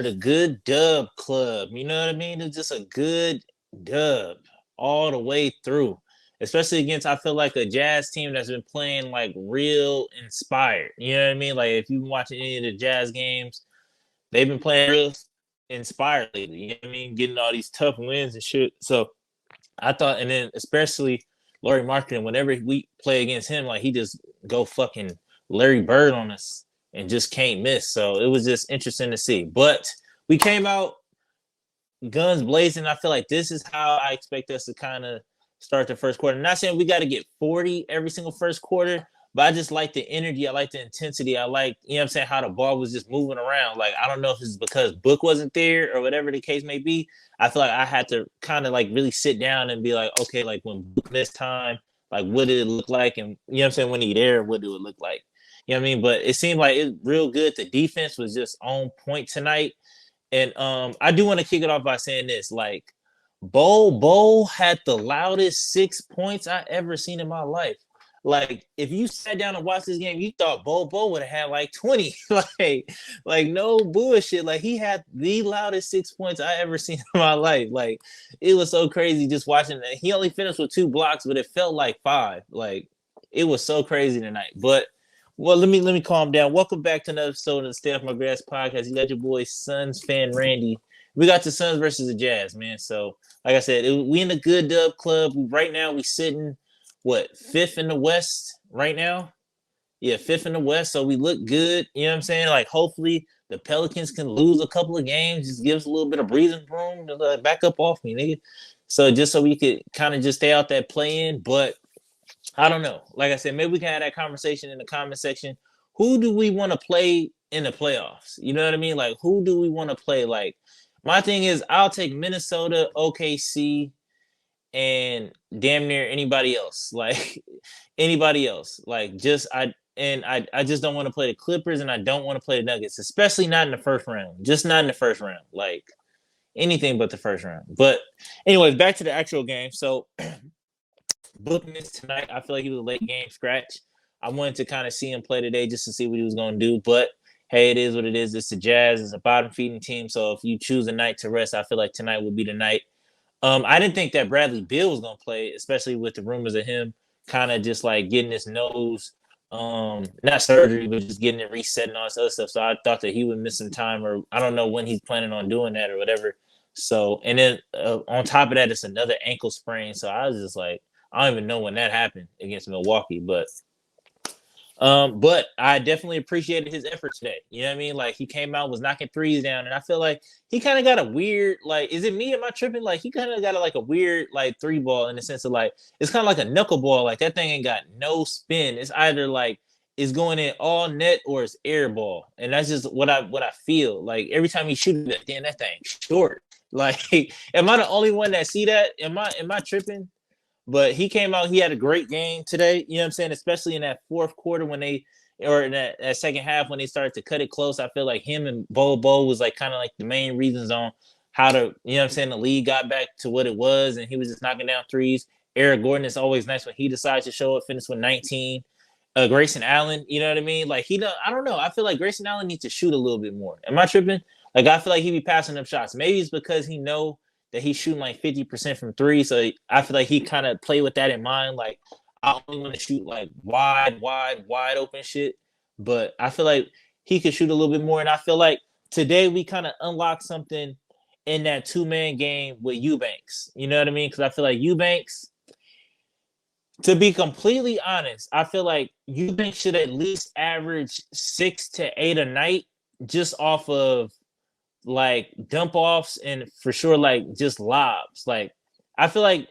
the good dub club. You know what I mean? It's just a good dub all the way through. Especially against, I feel like a Jazz team that's been playing like real inspired. You know what I mean? Like if you've been watching any of the Jazz games, they've been playing real inspired lately. You know what I mean? Getting all these tough wins and shit. So I thought, and then especially Laurie Marketing, whenever we play against him, like he just go fucking Larry Bird on us and just can't miss. So it was just interesting to see. But we came out guns blazing. I feel like this is how I expect us to kind of start the first quarter. I'm not saying we got to get 40 every single first quarter, but I just like the energy. I like the intensity. I like, you know what I'm saying, how the ball was just moving around. Like, I don't know if it's because Book wasn't there or whatever the case may be. I feel like I had to kind of like really sit down and be like, okay, like when Book missed time, like what did it look like? And you know what I'm saying, when he there, what do it look like? You know what I mean? But it seemed like it's real good. The defense was just on point tonight. And I do want to kick it off by saying this: like, Bo had the loudest 6 points I ever seen in my life. Like, if you sat down and watched this game, you thought Bo would have had like 20. like no bullshit. Like he had the loudest 6 points I ever seen in my life. Like it was so crazy just watching that. He only finished with 2 blocks, but it felt like five. Like it was so crazy tonight. But well, let me calm down. Welcome back to another episode of the Stay Off My Grass podcast. You got your boy Suns fan Randy. We got the Suns versus the Jazz, man. So, like I said, we in the good dub club right now. We sitting what, fifth in the West right now? Yeah, fifth in the West. So we look good. You know what I'm saying? Like hopefully the Pelicans can lose a couple of games, just give us a little bit of breathing room to back up off me, nigga. So just so we could kind of just stay out that play in, but I don't know. Like I said, maybe we can have that conversation in the comment section. Who do we want to play in the playoffs? You know what I mean? Like, who do we want to play? Like, my thing is, I'll take Minnesota, OKC, and damn near anybody else. Like, anybody else. Like, I just don't want to play the Clippers, and I don't want to play the Nuggets, especially not in the first round. Just not in the first round. Like, anything but the first round. But, anyways, back to the actual game. So, Book missed tonight. I feel like he was a late game scratch. I wanted to kind of see him play today just to see what he was going to do. But hey, it is what it is. It's the Jazz. It's a bottom feeding team. So if you choose a night to rest, I feel like tonight would be the night. I didn't think that Bradley Beal was going to play, especially with the rumors of him kind of just like getting his nose, not surgery, but just getting it reset and all this other stuff. So I thought that he would miss some time, or I don't know when he's planning on doing that or whatever. So, and then on top of that, it's another ankle sprain. So I was just like, I don't even know when that happened against Milwaukee, but I definitely appreciated his effort today. You know what I mean? Like he came out, was knocking threes down, and I feel like he kind of got a weird, like, is it me? Am I tripping? Like he kind of got like a weird like three ball in the sense of like it's kind of like a knuckleball. Like that thing ain't got no spin. It's either like it's going in all net or it's air ball, and that's just what I feel. Like every time he shoots it, damn that thing short. Like, am I the only one that see that? Am I tripping? But he came out, he had a great game today, you know what I'm saying? Especially in that fourth quarter when they, or in that second half when they started to cut it close. I feel like him and Bo was like kind of like the main reasons on how to, you know what I'm saying, the league got back to what it was, and he was just knocking down threes. Eric Gordon is always nice when he decides to show up, finish with 19. Grayson Allen, you know what I mean? Like I don't know. I feel like Grayson Allen needs to shoot a little bit more. Am I tripping? Like I feel like he be passing up shots. Maybe it's because he know that he's shooting like 50% from three. So I feel like he kind of played with that in mind. Like, I only want to shoot like wide open shit. But I feel like he could shoot a little bit more. And I feel like today we kind of unlocked something in that two-man game with Eubanks. You know what I mean? Because I feel like Eubanks, to be completely honest, I feel like Eubanks should at least average 6 to 8 a night just off of like dump offs and for sure like just lobs. Like I feel like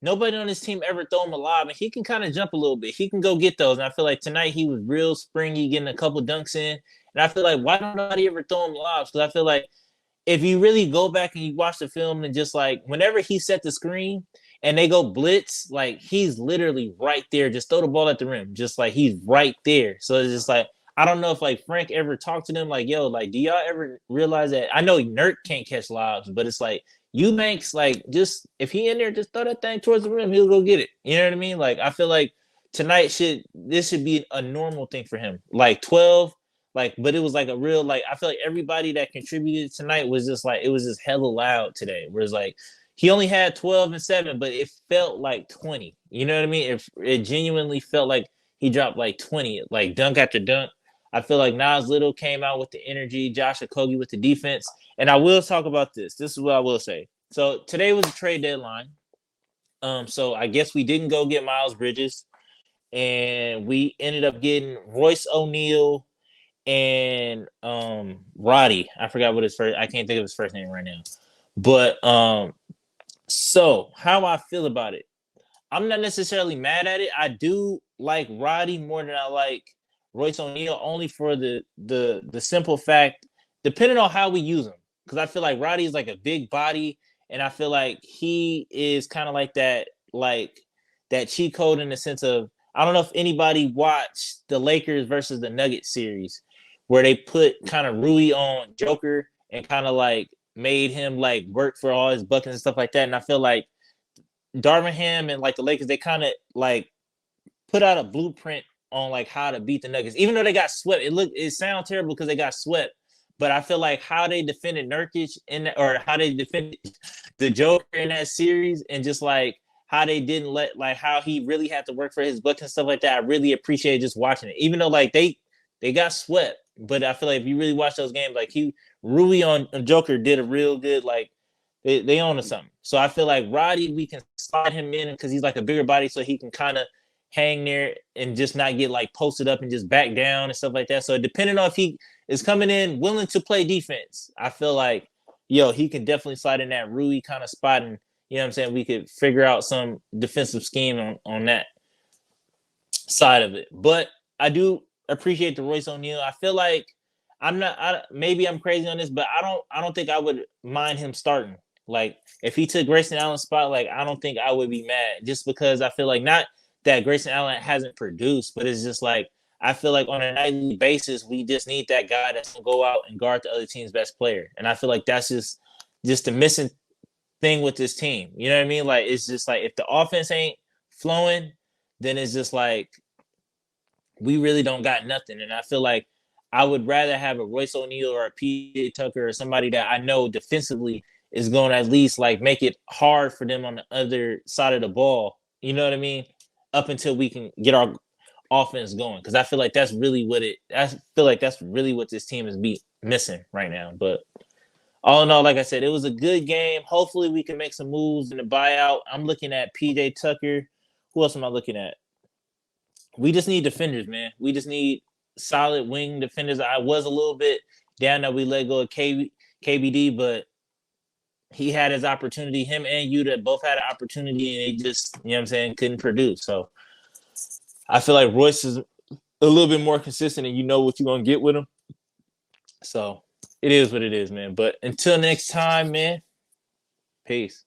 nobody on this team ever throw him a lob, and he can kind of jump a little bit. He can go get those. And I feel like tonight he was real springy, getting a couple dunks in. And I feel like why don't nobody ever throw him lobs? Because I feel like if you really go back and you watch the film and just like whenever he set the screen and they go blitz, like he's literally right there. Just throw the ball at the rim. Just like he's right there. So it's just like I don't know if like Frank ever talked to them like, yo, like, do y'all ever realize that? I know Nurk can't catch lobs, but it's like Eubanks, like, just if he in there, just throw that thing towards the rim, he'll go get it. You know what I mean? Like, I feel like tonight this should be a normal thing for him. Like 12, Like, but it was like a real like I feel like everybody that contributed tonight was just like it was just hella loud today. Whereas like he only had 12 and 7, but it felt like 20. You know what I mean? It genuinely felt like he dropped like 20, like dunk after dunk. I feel like Nas Little came out with the energy, Josh Okogie with the defense. And I will talk about this. This is what I will say. So today was a trade deadline. So I guess we didn't go get Miles Bridges, and we ended up getting Royce O'Neal and Roddy. I forgot what his first. I can't think of his first name right now. But so how I feel about it, I'm not necessarily mad at it. I do like Roddy more than I like Royce O'Neal, only for the simple fact, depending on how we use him, because I feel like Roddy is like a big body, and I feel like he is kind of like that cheat code in the sense of I don't know if anybody watched the Lakers versus the Nuggets series where they put kind of Rui on Joker and kind of like made him like work for all his buckets and stuff like that. And I feel like Darvin Ham and like the Lakers, they kind of like put out a blueprint on like how to beat the Nuggets, even though they got swept. It sounds terrible because they got swept, but I feel like how they defended Nurkic or how they defended the Joker in that series, and just like how they didn't let like how he really had to work for his buckets and stuff like that. I really appreciate just watching it, even though like they got swept. But I feel like if you really watch those games, like Rui on Joker did a real good like they own something. So I feel like Roddy, we can slide him in because he's like a bigger body, so he can kind of hang there and just not get like posted up and just back down and stuff like that. So depending on if he is coming in willing to play defense, I feel like he can definitely slide in that Rui kind of spot, and you know what I'm saying, we could figure out some defensive scheme on that side of it. But I do appreciate the Royce O'Neal. I feel like maybe I'm crazy on this, but I don't think I would mind him starting. Like if he took Grayson Allen's spot, like I don't think I would be mad, just because I feel like not that Grayson Allen hasn't produced, but it's just like I feel like on a nightly basis we just need that guy that's gonna go out and guard the other team's best player. And I feel like that's just the missing thing with this team. You know what I mean? Like it's just like if the offense ain't flowing, then it's just like we really don't got nothing. And I feel like I would rather have a Royce O'Neal or a PJ Tucker or somebody that I know defensively is going to at least like make it hard for them on the other side of the ball. You know what I mean? Up until we can get our offense going, because I feel like that's really what this team is missing right now. But all in all, like I said, it was a good game. Hopefully, we can make some moves in the buyout. I'm looking at PJ Tucker. Who else am I looking at? We just need defenders, man. We just need solid wing defenders. I was a little bit down that we let go of KBD, but he had his opportunity. Him and Yuta both had an opportunity, and they just, you know what I'm saying, couldn't produce. So I feel like Royce is a little bit more consistent, and you know what you're going to get with him. So it is what it is, man. But until next time, man, peace.